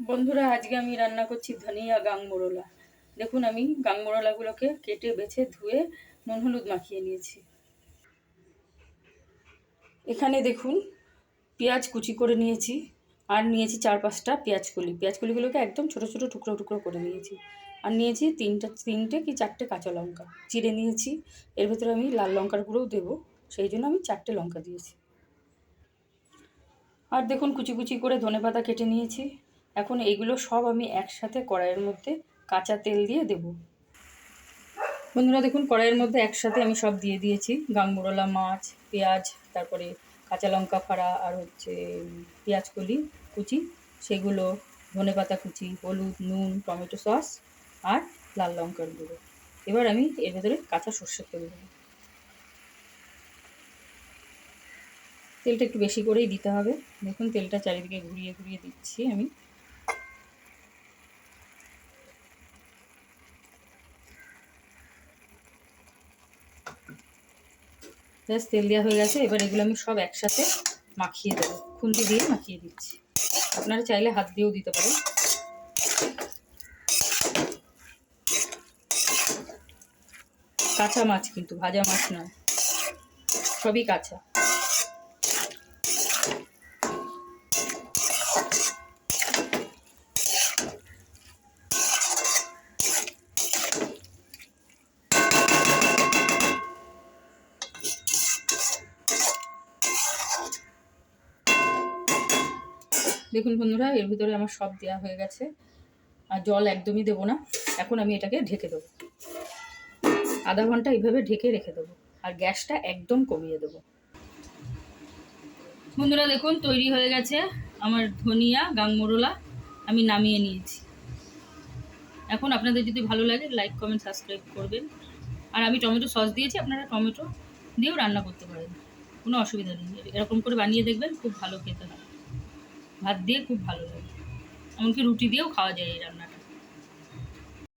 বন্ধুরা, আজকে আমি রান্না করছি ধনিয়া গাংমোরলা। দেখুন, আমি গাংমোরলাগুলোকে কেটে বেছে ধুয়ে নুন হলুদ মাখিয়ে নিয়েছি। এখানে দেখুন, পেঁয়াজ কুচি করে নিয়েছি, আর নিয়েছি 4-5টা পেঁয়াজকলি। পেঁয়াজকলিগুলোকে একদম ছোটো ছোটো টুকরো টুকরো করে নিয়েছি। আর নিয়েছি তিনটে কি 4টে কাঁচা লঙ্কা চিড়ে নিয়েছি। এর ভেতরে আমি লাল লঙ্কার গুঁড়োও দেবো, সেই জন্য আমি 4টে লঙ্কা দিয়েছি। আর দেখুন, কুচি কুচি করে ধনেপাতা কেটে নিয়েছি। এখন এইগুলো সব আমি একসাথে কড়াইয়ের মধ্যে কাঁচা তেল দিয়ে দেব। বন্ধুরা দেখুন, কড়াইয়ের মধ্যে একসাথে আমি সব দিয়ে দিয়েছি। গাংমোরলা মাছ, পেঁয়াজ, তারপরে কাঁচা লঙ্কা ফাড়া, আর হচ্ছে পেঁয়াজকলি কুচি, সেগুলো, ধনেপাতা কুচি, হলুদ, নুন, টমেটো সস আর লাল লঙ্কার গুঁড়ো। এবার আমি এর ভেতরে কাঁচা সর্ষের তেল দেবো। তেলটা একটু বেশি করেই দিতে হবে। দেখুন, তেলটা চারিদিকে ঘুরিয়ে ঘুরিয়ে দিচ্ছি আমি। ব্যাস, তেল দেওয়া হয়ে গেছে। এবার এগুলো আমি সব একসাথে মাখিয়ে দেবো, খুন্তি দিয়ে মাখিয়ে দিচ্ছি। আপনারা চাইলে হাত দিয়েও দিতে পারেন। কাঁচা মাছ কিন্তু, ভাজা মাছ নয়, সবই কাঁচা। দেখুন বন্ধুরা, এর ভিতরে আমার সব দেওয়া হয়ে গেছে, আর জল একদমই দেবো না। এখন আমি এটাকে ঢেকে দেবো, আধা ঘন্টা এইভাবে ঢেকে রেখে দেবো, আর গ্যাসটা একদম কমিয়ে দেবো। বন্ধুরা দেখুন, তৈরি হয়ে গেছে আমার ধনিয়া গাংমোরলা। আমি নামিয়ে নিয়েছি। এখন আপনাদের যদি ভালো লাগে, লাইক কমেন্ট সাবস্ক্রাইব করবেন। আর আমি টমেটো সস দিয়েছি, আপনারা টমেটো দিয়েও রান্না করতে পারেন, কোনো অসুবিধা নেই। এরকম করে বানিয়ে দেখবেন, খুব ভালো খেতে হয়, ভাত দিয়ে খুব ভালো লাগে, এমনকি রুটি দিয়েও খাওয়া যায় এই রান্নাটা।